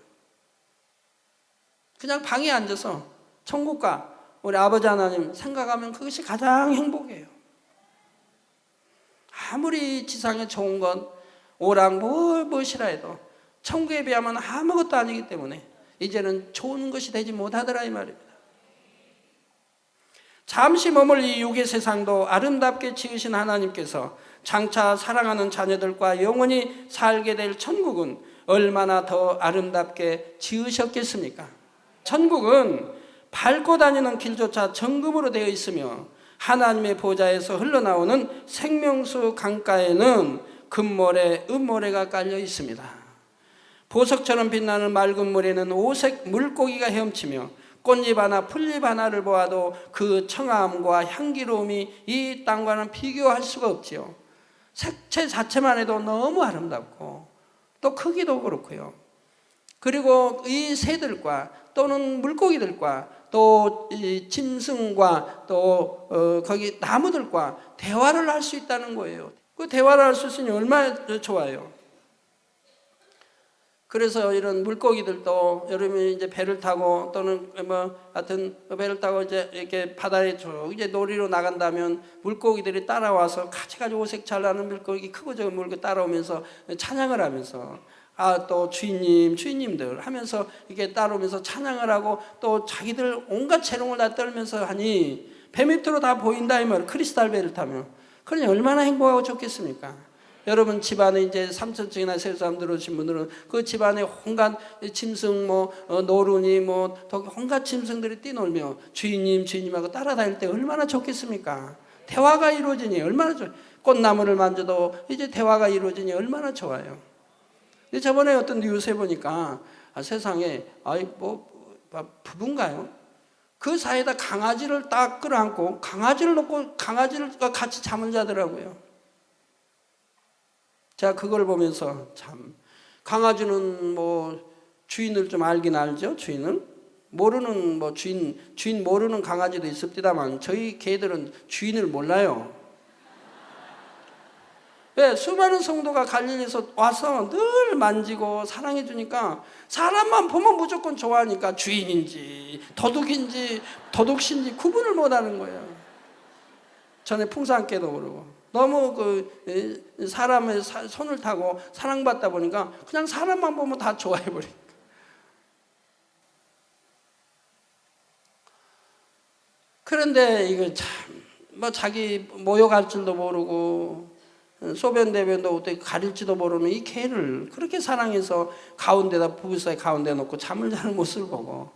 그냥 방에 앉아서 천국과 우리 아버지 하나님 생각하면 그것이 가장 행복해요. 아무리 지상에 좋은 것, 오락 무엇이라 해도 천국에 비하면 아무것도 아니기 때문에 이제는 좋은 것이 되지 못하더라 이 말입니다. 잠시 머물 이 육의 세상도 아름답게 지으신 하나님께서 장차 사랑하는 자녀들과 영원히 살게 될 천국은 얼마나 더 아름답게 지으셨겠습니까? 천국은 밟고 다니는 길조차 정금으로 되어 있으며 하나님의 보좌에서 흘러나오는 생명수 강가에는 금모래, 은모래가 깔려 있습니다. 보석처럼 빛나는 맑은 물에는 오색 물고기가 헤엄치며 꽃잎 하나, 풀잎 하나를 보아도 그 청아함과 향기로움이 이 땅과는 비교할 수가 없지요. 색채 자체만 해도 너무 아름답고 또 크기도 그렇고요. 그리고 이 새들과 또는 물고기들과 또 이 짐승과 또 거기 나무들과 대화를 할 수 있다는 거예요. 그 대화를 할 수 있으니 얼마나 좋아요. 그래서 이런 물고기들도 여러분이 이제 배를 타고 또는 하여튼 배를 타고 이제 이렇게 바다에 쭉 이제 놀이로 나간다면 물고기들이 따라와서 같이 오색 잘 나는 물고기 크고 작은 물고기 따라오면서 찬양을 하면서 또 주인님들 하면서 이렇게 따라오면서 찬양을 하고 또 자기들 온갖 재롱을 다 떨면서 하니 배 밑으로 다 보인다 이 말. 크리스탈 배를 타면 그러니 얼마나 행복하고 좋겠습니까? 여러분 집안에 이제 3층이나 세 사람 들어오신 분들은 그 집안에 온갖 짐승 노루니 온갖 짐승들이 뛰놀며 주인님하고 따라다닐 때 얼마나 좋겠습니까? 대화가 이루어지니 얼마나 좋아요. 꽃나무를 만져도 이제 대화가 이루어지니 얼마나 좋아요. 근데 저번에 어떤 뉴스에 보니까 세상에 부부인가요? 그 사이에다 강아지를 딱 끌어안고 강아지를 놓고 강아지가 같이 잠을 자더라고요. 자, 그걸 보면서 참 강아지는 주인을 좀 알긴 알죠. 주인을 모르는 주인 모르는 강아지도 있습니다만 저희 개들은 주인을 몰라요. 왜? 수많은 성도가 갈릴리에서 와서 늘 만지고 사랑해 주니까 사람만 보면 무조건 좋아하니까 주인인지 도둑신지 구분을 못하는 거예요. 전에 풍산개도 그러고. 너무 사람의 손을 타고 사랑받다 보니까 그냥 사람만 보면 다 좋아해버리니까. 그런데 이거 참 자기 모욕할 줄도 모르고 소변 대변도 어떻게 가릴지도 모르는 이 개를 그렇게 사랑해서 가운데다 부부 사이 가운데 놓고 잠을 자는 모습을 보고,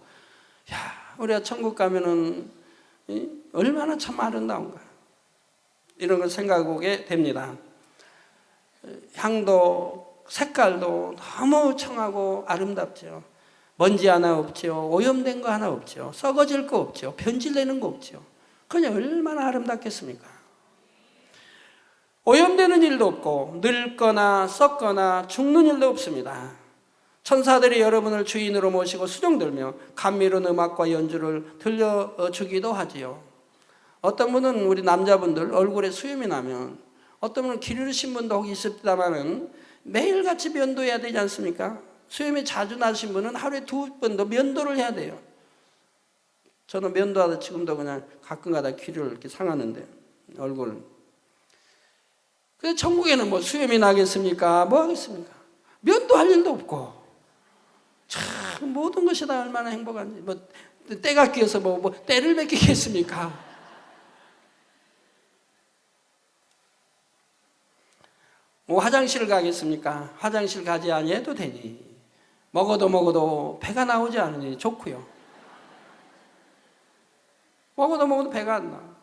야, 우리가 천국 가면은 얼마나 참 아름다운가, 이런 걸 생각하게 됩니다. 향도 색깔도 너무 청하고 아름답죠. 먼지 하나 없죠. 오염된 거 하나 없죠. 썩어질 거 없죠. 변질되는 거 없죠. 그냥 얼마나 아름답겠습니까? 오염되는 일도 없고 늙거나 썩거나 죽는 일도 없습니다. 천사들이 여러분을 주인으로 모시고 수종들며 감미로운 음악과 연주를 들려주기도 하지요. 어떤 분은, 우리 남자분들 얼굴에 수염이 나면, 어떤 분은 기르신 분도 혹 있습니다만은 매일같이 면도해야 되지 않습니까? 수염이 자주 나신 분은 하루에 2번도 면도를 해야 돼요. 저는 면도하다 지금도 그냥 가끔가다 귀를 이렇게 상하는데, 얼굴. 그래서 천국에는 뭐 수염이 나겠습니까? 뭐 하겠습니까? 면도할 일도 없고, 참 모든 것이 다 얼마나 행복한지. 뭐 때가 끼어서 뭐 때를 맡기겠습니까? 뭐 화장실 가겠습니까? 화장실 가지 아니해도 되니. 먹어도 배가 나오지 않으니 좋고요. 먹어도 배가 안 나.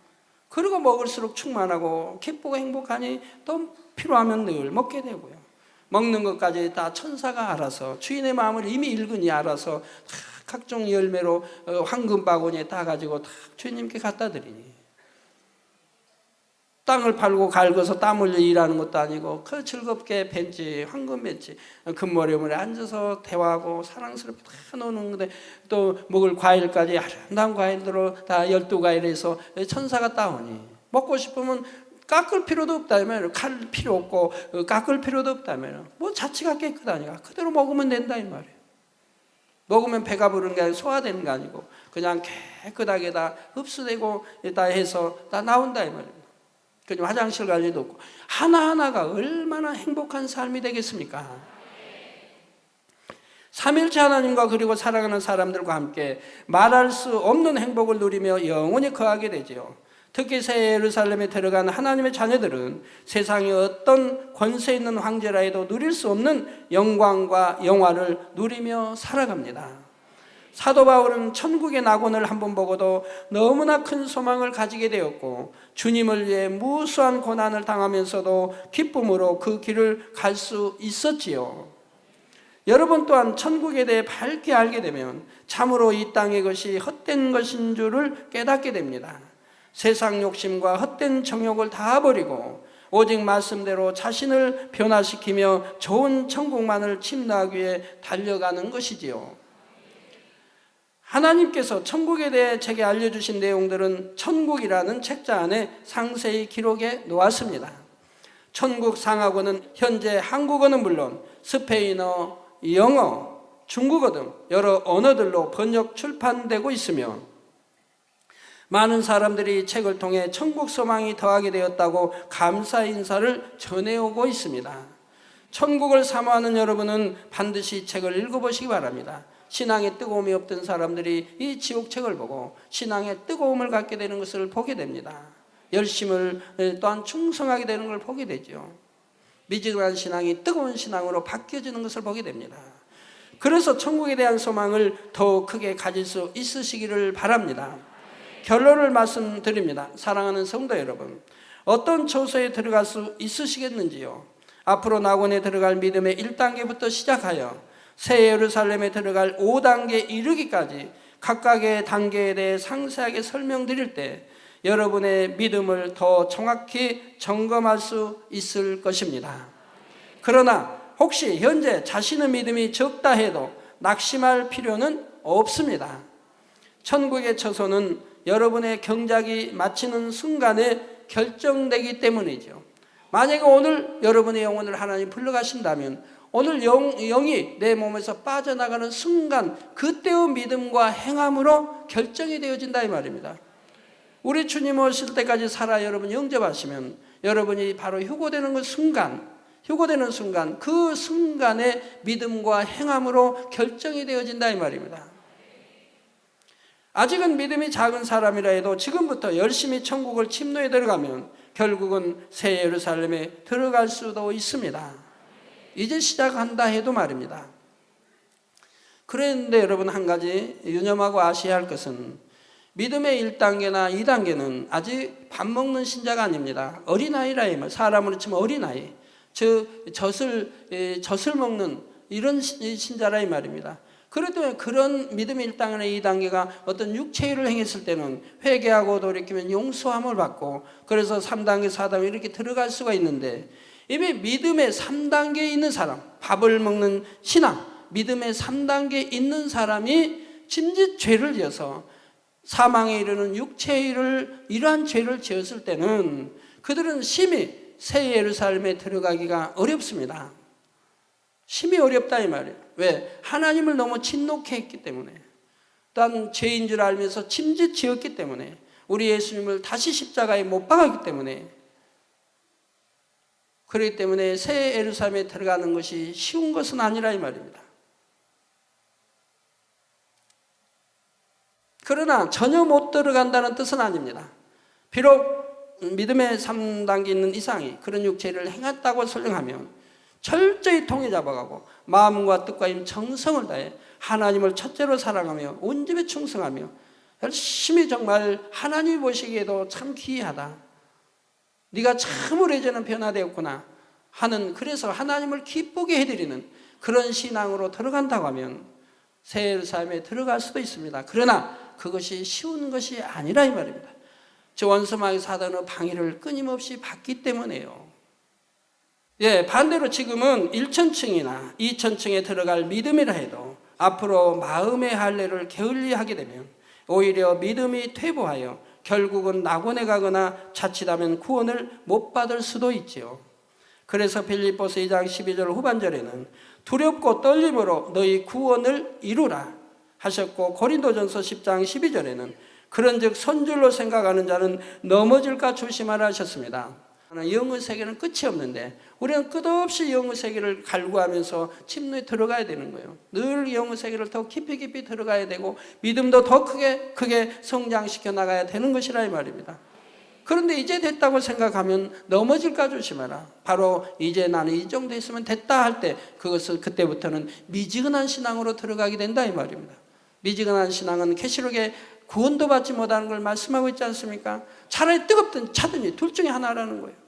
그리고 먹을수록 충만하고 기쁘고 행복하니 또 필요하면 늘 먹게 되고요. 먹는 것까지 다 천사가 알아서, 주인의 마음을 이미 읽으니 알아서 다 각종 열매로 황금 바구니에 따가지고 다 주인님께 갖다 드리니, 땅을 팔고 갈궈서 땀 흘려 일하는 것도 아니고 그 즐겁게 벤치, 황금 벤치, 금머리물에 앉아서 대화하고 사랑스럽게 다 노는데, 또 먹을 과일까지 아름다운 과일들로 다 12과일에서 천사가 따오니, 먹고 싶으면 깎을 필요도 없다면, 칼 필요 없고 깎을 필요도 없다면, 뭐 자체가 깨끗하니까 그대로 먹으면 된다 이 말이에요. 먹으면 배가 부르는 게 아니고 소화되는 게 아니고 그냥 깨끗하게 다 흡수되고 다 해서 다 나온다 이 말이에요. 그냥 화장실 갈 일도 없고, 하나하나가 얼마나 행복한 삶이 되겠습니까? 삼일체 하나님과 그리고 사랑하는 사람들과 함께 말할 수 없는 행복을 누리며 영원히 거하게 되지요. 특히 새 예루살렘에 들어간 하나님의 자녀들은 세상의 어떤 권세 있는 황제라 해도 누릴 수 없는 영광과 영화를 누리며 살아갑니다. 사도 바울은 천국의 낙원을 한번 보고도 너무나 큰 소망을 가지게 되었고, 주님을 위해 무수한 고난을 당하면서도 기쁨으로 그 길을 갈 수 있었지요. 여러분 또한 천국에 대해 밝게 알게 되면 참으로 이 땅의 것이 헛된 것인 줄을 깨닫게 됩니다. 세상 욕심과 헛된 정욕을 다 버리고 오직 말씀대로 자신을 변화시키며 좋은 천국만을 침노하기 위해 달려가는 것이지요. 하나님께서 천국에 대해 제게 알려주신 내용들은 천국이라는 책자 안에 상세히 기록해 놓았습니다. 천국 상하고는 현재 한국어는 물론 스페인어, 영어, 중국어 등 여러 언어들로 번역 출판되고 있으며, 많은 사람들이 이 책을 통해 천국 소망이 더하게 되었다고 감사 인사를 전해오고 있습니다. 천국을 사모하는 여러분은 반드시 이 책을 읽어보시기 바랍니다. 신앙에 뜨거움이 없던 사람들이 이 지옥책을 보고 신앙에 뜨거움을 갖게 되는 것을 보게 됩니다. 열심을 또한 충성하게 되는 걸 보게 되죠. 미지근한 신앙이 뜨거운 신앙으로 바뀌어지는 것을 보게 됩니다. 그래서 천국에 대한 소망을 더 크게 가질 수 있으시기를 바랍니다. 결론을 말씀드립니다. 사랑하는 성도 여러분, 어떤 처소에 들어갈 수 있으시겠는지요? 앞으로 낙원에 들어갈 믿음의 1단계부터 시작하여 새 예루살렘에 들어갈 5단계에 이르기까지 각각의 단계에 대해 상세하게 설명드릴 때 여러분의 믿음을 더 정확히 점검할 수 있을 것입니다. 그러나 혹시 현재 자신의 믿음이 적다 해도 낙심할 필요는 없습니다. 천국의 처소는 여러분의 경작이 마치는 순간에 결정되기 때문이죠. 만약에 오늘 여러분의 영혼을 하나님 불러가신다면 오늘 영이 내 몸에서 빠져나가는 순간 그때의 믿음과 행함으로 결정이 되어진다 이 말입니다. 우리 주님 오실 때까지 살아 여러분 영접하시면 여러분이 바로 휴거되는 순간 그 순간의 믿음과 행함으로 결정이 되어진다 이 말입니다. 아직은 믿음이 작은 사람이라 해도 지금부터 열심히 천국을 침노에 들어가면 결국은 새 예루살렘에 들어갈 수도 있습니다. 이제 시작한다 해도 말입니다. 그런데 여러분, 한 가지 유념하고 아셔야 할 것은 믿음의 1단계나 2단계는 아직 밥 먹는 신자가 아닙니다. 어린아이라 이 말, 사람으로 치면 어린아이, 젖을 먹는 이런 신자라 이 말입니다. 그렇기 때문에 그런 믿음의 1단계나 2단계가 어떤 육체일을 행했을 때는 회개하고 돌이키면 용서함을 받고, 그래서 3단계, 4단계 이렇게 들어갈 수가 있는데, 이미 믿음의 3단계에 있는 사람, 밥을 먹는 신앙, 믿음의 3단계에 있는 사람이 짐짓 죄를 지어서 사망에 이르는 육체의 일을, 이러한 죄를 지었을 때는 그들은 심히 새 예루살렘에 들어가기가 어렵습니다. 심히 어렵다 이 말이에요. 왜? 하나님을 너무 진노케 했기 때문에, 난 죄인 줄 알면서 짐짓 지었기 때문에, 우리 예수님을 다시 십자가에 못 박았기 때문에, 그렇기 때문에 새 예루살렘에 들어가는 것이 쉬운 것은 아니라 이 말입니다. 그러나 전혀 못 들어간다는 뜻은 아닙니다. 비록 믿음의 3단계 있는 이상이 그런 육체를 행했다고 설명하면 철저히 통해 잡아가고 마음과 뜻과 힘 정성을 다해 하나님을 첫째로 사랑하며 온집에 충성하며 열심히 정말 하나님이 보시기에도 참 기이하다, 네가 참으로 이제는 변화되었구나 하는, 그래서 하나님을 기쁘게 해드리는 그런 신앙으로 들어간다고 하면 새 예루살렘에 들어갈 수도 있습니다. 그러나 그것이 쉬운 것이 아니라 이 말입니다. 저 원수마귀 사단의 방해를 끊임없이 받기 때문에요. 반대로 지금은 1천층이나 2천층에 들어갈 믿음이라 해도 앞으로 마음의 할례를 게을리하게 되면 오히려 믿음이 퇴보하여 결국은 낙원에 가거나 자칫하면 구원을 못 받을 수도 있지요. 그래서 빌립보서 2장 12절 후반절에는 두렵고 떨림으로 너희 구원을 이루라 하셨고, 고린도전서 10장 12절에는 그런즉 선줄로 생각하는 자는 넘어질까 조심하라 하셨습니다. 영의 세계는 끝이 없는데 우리는 끝없이 영의 세계를 갈구하면서 침노에 들어가야 되는 거예요. 늘 영의 세계를 더 깊이 들어가야 되고 믿음도 더 크게 성장시켜 나가야 되는 것이라 이 말입니다. 그런데 이제 됐다고 생각하면 넘어질까 조심하라. 바로 이제 나는 이 정도 했으면 됐다 할 때 그때부터는 미지근한 신앙으로 들어가게 된다 이 말입니다. 미지근한 신앙은 계시록에 구원도 받지 못하는 걸 말씀하고 있지 않습니까? 차라리 뜨겁든 차든지 둘 중에 하나라는 거예요.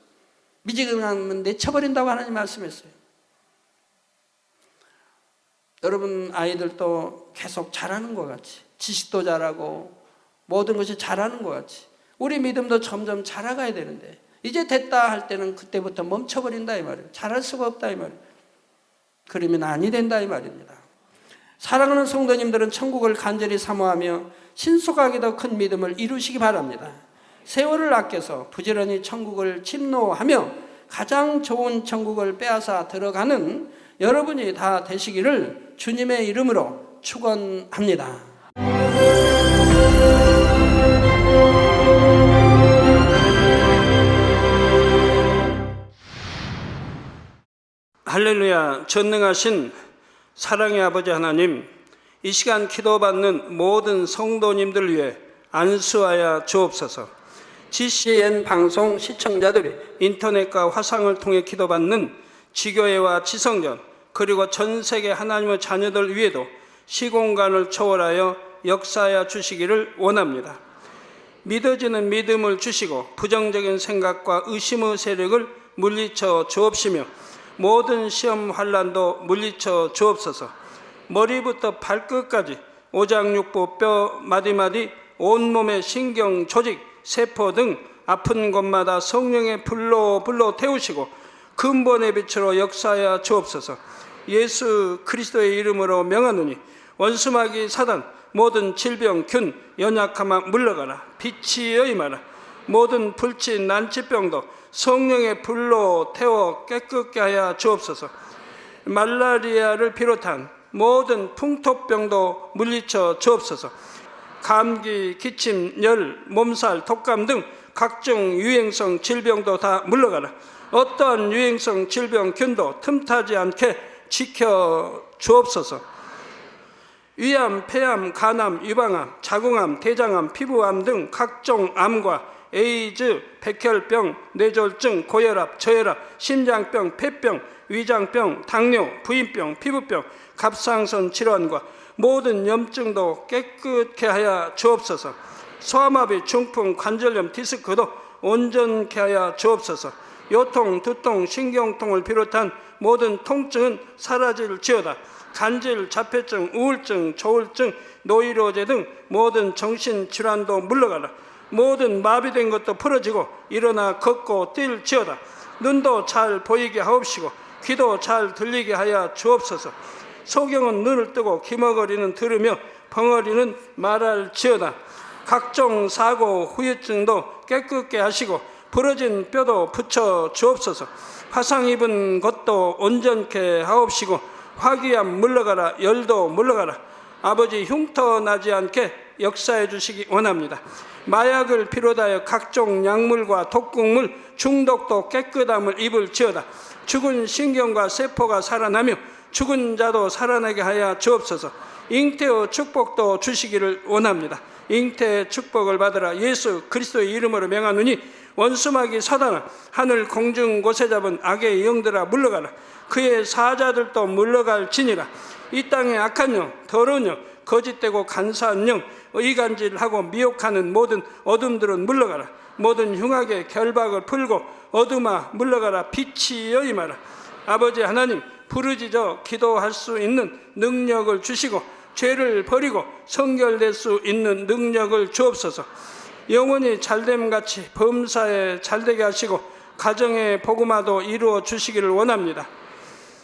미지근하면 내쳐버린다고 하나님 말씀했어요. 여러분 아이들도 계속 잘하는 것 같이, 지식도 잘하고 모든 것이 잘하는 것 같이 우리 믿음도 점점 자라가야 되는데, 이제 됐다 할 때는 그때부터 멈춰버린다 이 말이에요. 잘할 수가 없다 이 말이에요. 그러면 아니 된다 이 말입니다. 사랑하는 성도님들은 천국을 간절히 사모하며 신속하게 더 큰 믿음을 이루시기 바랍니다. 세월을 아껴서 부지런히 천국을 침노하며 가장 좋은 천국을 빼앗아 들어가는 여러분이 다 되시기를 주님의 이름으로 축원합니다. 할렐루야. 전능하신 사랑의 아버지 하나님, 이 시간 기도받는 모든 성도님들 위해 안수하여 주옵소서. GCN 방송 시청자들이 인터넷과 화상을 통해 기도받는 지교회와 지성전, 그리고 전 세계 하나님의 자녀들 위에도 시공간을 초월하여 역사하여 주시기를 원합니다. 믿어지는 믿음을 주시고 부정적인 생각과 의심의 세력을 물리쳐 주옵시며 모든 시험 환난도 물리쳐 주옵소서. 머리부터 발끝까지 오장육부 뼈 마디마디 온몸의 신경 조직 세포 등 아픈 곳마다 성령의 불로 태우시고 근본의 빛으로 역사하여 주옵소서. 예수 그리스도의 이름으로 명하노니 원수마귀 사단 모든 질병 균 연약함아 물러가라. 빛이 임하라. 모든 불친 난치병도 성령의 불로 태워 깨끗게 하여 주옵소서. 말라리아를 비롯한 모든 풍토병도 물리쳐 주옵소서. 감기, 기침, 열, 몸살, 독감 등 각종 유행성 질병도 다 물러가라. 어떠한 유행성 질병균도 틈타지 않게 지켜 주옵소서. 위암, 폐암, 간암, 유방암, 자궁암, 대장암, 피부암 등 각종 암과 에이즈, 백혈병, 뇌졸중, 고혈압, 저혈압, 심장병, 폐병, 위장병, 당뇨, 부인병, 피부병, 갑상선 질환과 모든 염증도 깨끗게 하여 주옵소서. 소아마비, 중풍, 관절염, 디스크도 온전케 하여 주옵소서. 요통, 두통, 신경통을 비롯한 모든 통증은 사라질지어다. 간질, 자폐증, 우울증, 조울증, 노이로제 등 모든 정신질환도 물러가라. 모든 마비된 것도 풀어지고 일어나 걷고 뛸지어다. 눈도 잘 보이게 하옵시고 귀도 잘 들리게 하여 주옵소서. 소경은 눈을 뜨고 기머거리는 들으며 벙어리는 말할지어다. 각종 사고, 후유증도 깨끗게 하시고 부러진 뼈도 붙여 주옵소서. 화상 입은 것도 온전케 하옵시고 화기암 물러가라. 열도 물러가라. 아버지 흉터 나지 않게 역사해 주시기 원합니다. 마약을 비롯하여 각종 약물과 독극물 중독도 깨끗함을 입을지어다. 죽은 신경과 세포가 살아나며 죽은 자도 살아나게 하여 주옵소서. 잉태의 축복도 주시기를 원합니다. 잉태의 축복을 받으라. 예수 그리스도의 이름으로 명하노니 원수마귀 사단아, 하늘 공중 곳에 잡은 악의 영들아 물러가라. 그의 사자들도 물러갈지니라. 이 땅의 악한 영, 더러운 영, 거짓되고 간사한 영, 의간질하고 미혹하는 모든 어둠들은 물러가라. 모든 흉악의 결박을 풀고 어둠아 물러가라. 빛이여 임하라. 아버지 하나님, 부르짖어 기도할 수 있는 능력을 주시고 죄를 버리고 성결될 수 있는 능력을 주옵소서. 영원히 잘됨같이 범사에 잘되게 하시고 가정의 복음화도 이루어 주시기를 원합니다.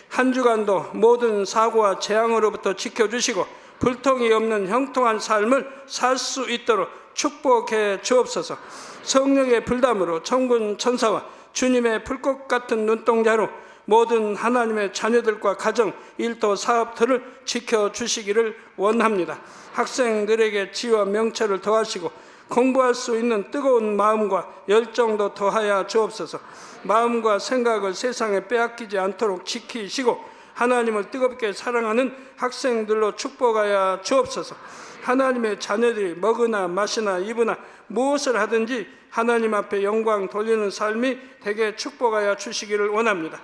한 주간도 모든 사고와 재앙으로부터 지켜주시고 불통이 없는 형통한 삶을 살 수 있도록 축복해 주옵소서. 성령의 불담으로 천군 천사와 주님의 불꽃 같은 눈동자로 모든 하나님의 자녀들과 가정, 일도, 사업들을 지켜주시기를 원합니다. 학생들에게 지혜와 명철을 더하시고 공부할 수 있는 뜨거운 마음과 열정도 더하여 주옵소서. 마음과 생각을 세상에 빼앗기지 않도록 지키시고 하나님을 뜨겁게 사랑하는 학생들로 축복하여 주옵소서. 하나님의 자녀들이 먹으나 마시나 입으나 무엇을 하든지 하나님 앞에 영광 돌리는 삶이 되게 축복하여 주시기를 원합니다.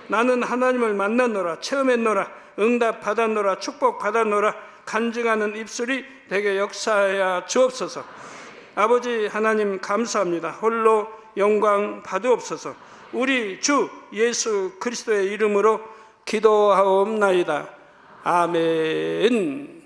나는 하나님을 만났노라, 체험했노라, 응답 받았노라, 축복 받았노라 간증하는 입술이 되게 역사하여 주옵소서. 아버지 하나님 감사합니다. 홀로 영광 받으옵소서. 우리 주 예수 그리스도의 이름으로 기도하옵나이다. 아멘.